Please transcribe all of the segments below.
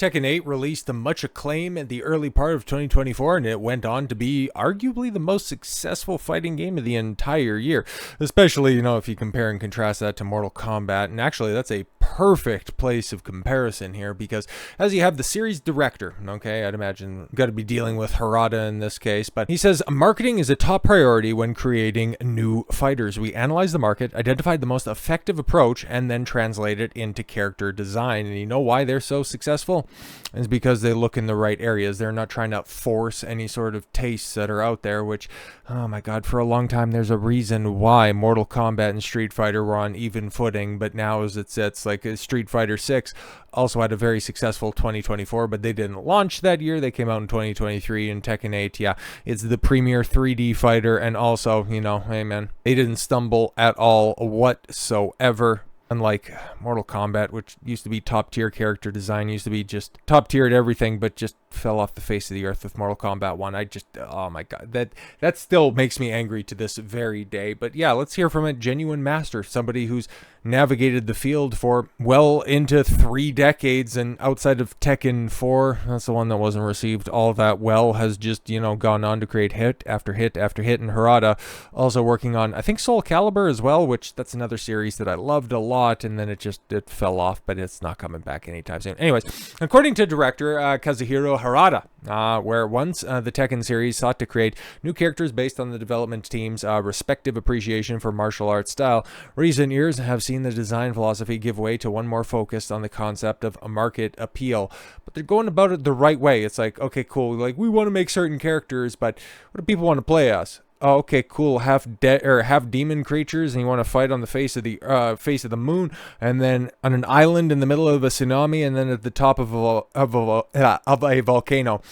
Tekken 8 released to much acclaim in the early part of 2024, and it went on to be arguably the most successful fighting game of the entire year. Especially, if you compare and contrast that to Mortal Kombat. And actually, that's a perfect place of comparison here, because as you have the series director, okay, I'd imagine got to be dealing with Harada in this case, but he says marketing is a top priority when creating new fighters. We analyze the market, identified the most effective approach, and then translate it into character design. And you know why they're so successful? It's because they look in the right areas. They're not trying to force any sort of tastes that are out there, which, oh my god, for a long time there's a reason why Mortal Kombat and Street Fighter were on even footing, but now as it sits, like Street Fighter 6 also had a very successful 2024, but they didn't launch that year. They came out in 2023, and Tekken 8, yeah, it's the premier 3D fighter, and also, hey man, they didn't stumble at all whatsoever. Unlike Mortal Kombat, which used to be top tier character design, used to be just top tier at everything, but just fell off the face of the earth with Mortal Kombat 1. Oh my god, that still makes me angry to this very day. But yeah, let's hear from a genuine master, somebody who's navigated the field for well into 3 decades, and outside of Tekken 4, that's the one that wasn't received all that well, has just, gone on to create hit after hit after hit. And Harada also working on, I think, Soul Calibur as well, which that's another series that I loved a lot, and then it fell off, but it's not coming back anytime soon. Anyways, according to director Katsuhiro Harada, where once the Tekken series sought to create new characters based on the development team's respective appreciation for martial arts style, recent years have seen the design philosophy give way to one more focused on the concept of a market appeal. But they're going about it the right way. It's like, okay, cool, like we want to make certain characters, but what do people want to play as? Oh, okay, cool. Half demon creatures, and you want to fight on the face of the moon, and then on an island in the middle of a tsunami, and then at the top of a volcano.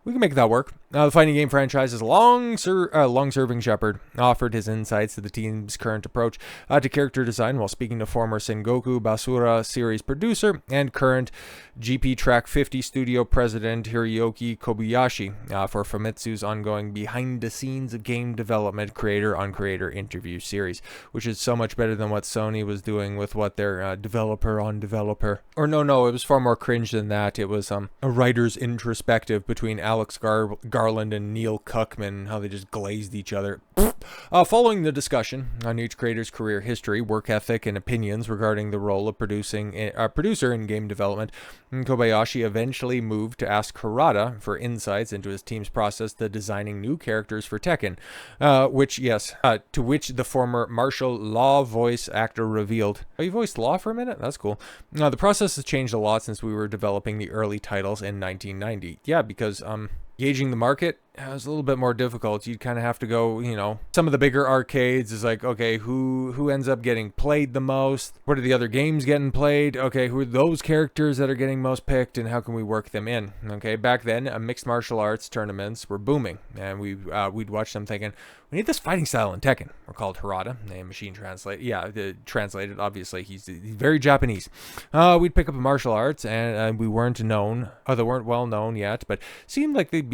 We can make that work. The fighting game franchise's long-serving shepherd offered his insights to the team's current approach to character design while speaking to former Sengoku Basura series producer and current GP Track 50 studio president Hiroyuki Kobayashi for Famitsu's ongoing behind-the-scenes game development creator-on-creator interview series, which is so much better than what Sony was doing with what their developer-on-developer. Or no, it was far more cringe than that. It was a writer's introspective between Alex Garland and Neil Cuckman, how they just glazed each other. Following the discussion on each creator's career history, work ethic, and opinions regarding the role of producer in game development, Kobayashi eventually moved to ask Harada for insights into his team's process to designing new characters for Tekken, to which the former martial law voice actor revealed. Oh, you voiced Law for a minute? That's cool. The process has changed a lot since we were developing the early titles in 1990. Yeah, because gauging the market was a little bit more difficult. You'd kind of have to go, some of the bigger arcades is like, okay, who ends up getting played the most? What are the other games getting played? Okay, who are those characters that are getting most picked, and how can we work them in? Okay, back then, mixed martial arts tournaments were booming, and we'd watch them thinking, we need this fighting style in Tekken. We're called Harada, a machine translate. Yeah, translated, obviously, he's very Japanese. We'd pick up martial arts, and we weren't well known yet, but seemed like they'd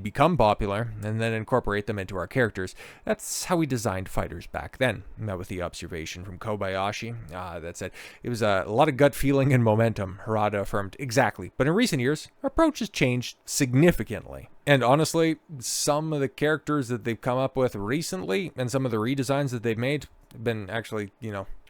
become popular, and then incorporate them into our characters. That's how we designed fighters back then. That with the observation from Kobayashi. That said, it was a lot of gut feeling and momentum, Harada affirmed. Exactly. But in recent years, our approach has changed significantly. And honestly, some of the characters that they've come up with recently, and some of the redesigns that they've made, have been actually,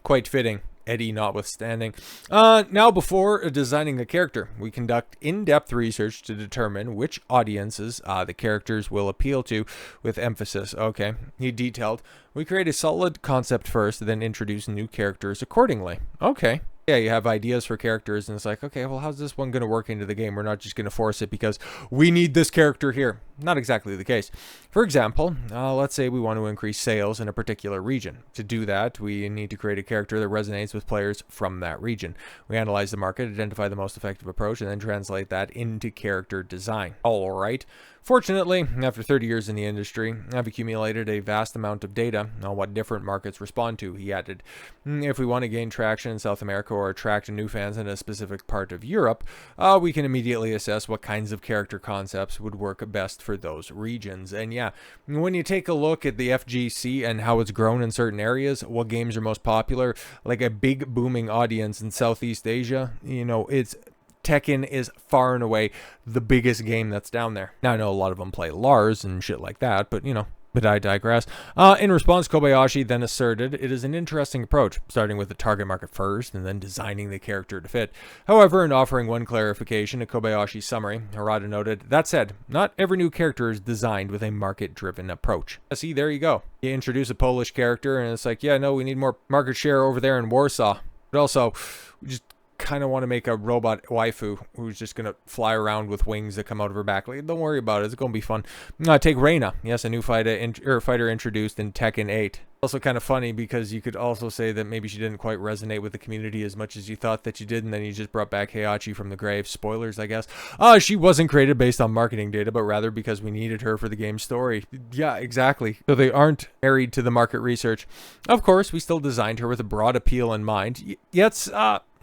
quite fitting. Eddie notwithstanding. Now, before designing a character, we conduct in-depth research to determine which audiences the characters will appeal to, with emphasis. Okay, he detailed. We create a solid concept first, then introduce new characters accordingly. Okay. Yeah, you have ideas for characters, and it's like, okay, well, how's this one going to work into the game? We're not just going to force it because we need this character here. Not exactly the case. For example, let's say we want to increase sales in a particular region. To do that, we need to create a character that resonates with players from that region. We analyze the market, identify the most effective approach, and then translate that into character design. All right. Fortunately, after 30 years in the industry, I've accumulated a vast amount of data on what different markets respond to, he added. If we want to gain traction in South America or attract new fans in a specific part of Europe, we can immediately assess what kinds of character concepts would work best for those regions. And yeah, when you take a look at the FGC and how it's grown in certain areas, what games are most popular, like a big booming audience in Southeast Asia, it's Tekken is far and away the biggest game that's down there. Now, I know a lot of them play Lars and shit like that, but, you know, but I digress. In response, Kobayashi then asserted it is an interesting approach, starting with the target market first and then designing the character to fit. However, in offering one clarification to Kobayashi's summary, Harada noted, that said, not every new character is designed with a market-driven approach. See, there you go. You introduce a Polish character and it's like, yeah, no, we need more market share over there in Warsaw. But also, we just kind of want to make a robot waifu who's just going to fly around with wings that come out of her back. Like, don't worry about it. It's going to be fun. Take Reina. Yes, a new fighter introduced in Tekken 8. Also kind of funny because you could also say that maybe she didn't quite resonate with the community as much as you thought that you did, and then you just brought back Heihachi from the grave. Spoilers, I guess. She wasn't created based on marketing data, but rather because we needed her for the game's story. Yeah, exactly. So they aren't married to the market research. Of course, we still designed her with a broad appeal in mind. It's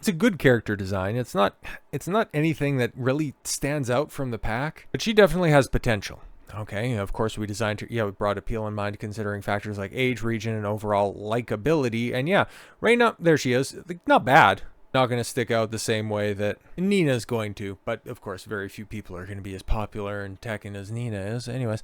a good character design. It's not anything that really stands out from the pack, but she definitely has potential. Okay, of course we designed her, with broad appeal in mind, considering factors like age, region, and overall likability. And yeah, Reina, there she is. Not bad. Not going to stick out the same way that Nina's going to, but of course very few people are going to be as popular in Tekken as Nina is. Anyways,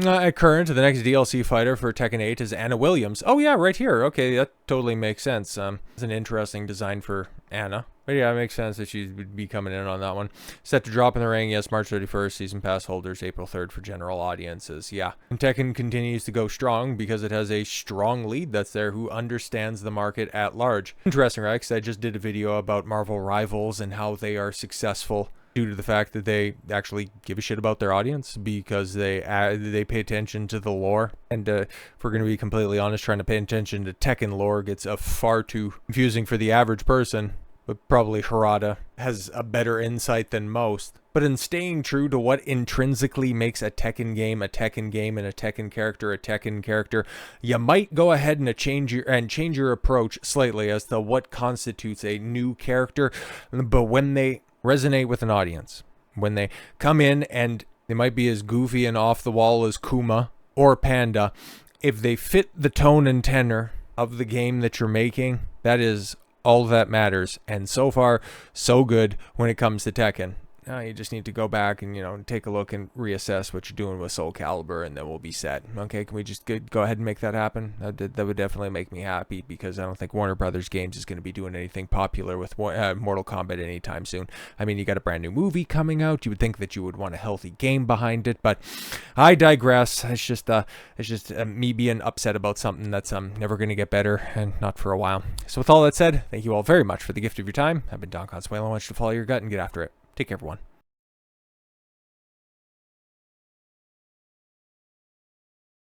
at current, the next DLC fighter for Tekken 8 is Anna Williams. Oh yeah, right here. Okay, that totally makes sense. It's an interesting design for Anna. But yeah, it makes sense that she'd be coming in on that one. Set to drop in the ring, yes, March 31st. Season Pass holders, April 3rd for general audiences. Yeah. And Tekken continues to go strong because it has a strong lead that's there who understands the market at large. Interesting, right? Because I just did a video about Marvel Rivals and how they are successful due to the fact that they actually give a shit about their audience because they pay attention to the lore. And if we're going to be completely honest, trying to pay attention to Tekken lore gets far too confusing for the average person. But probably Harada has a better insight than most. But in staying true to what intrinsically makes a Tekken game, and a Tekken character, you might go ahead and change your approach slightly as to what constitutes a new character. But when they resonate with an audience, when they come in and they might be as goofy and off the wall as Kuma or Panda, if they fit the tone and tenor of the game that you're making, that is all that matters. And so far, so good when it comes to Tekken. Now you just need to go back and, take a look and reassess what you're doing with Soul Calibur, and then we'll be set. Okay, can we just go ahead and make that happen? That would definitely make me happy, because I don't think Warner Brothers Games is going to be doing anything popular with Mortal Kombat anytime soon. I mean, you got a brand new movie coming out. You would think that you would want a healthy game behind it, but I digress. It's just me being upset about something that's never going to get better, and not for a while. So with all that said, thank you all very much for the gift of your time. I've been Don Consuelo. I want you to follow your gut and get after it. Take care, everyone.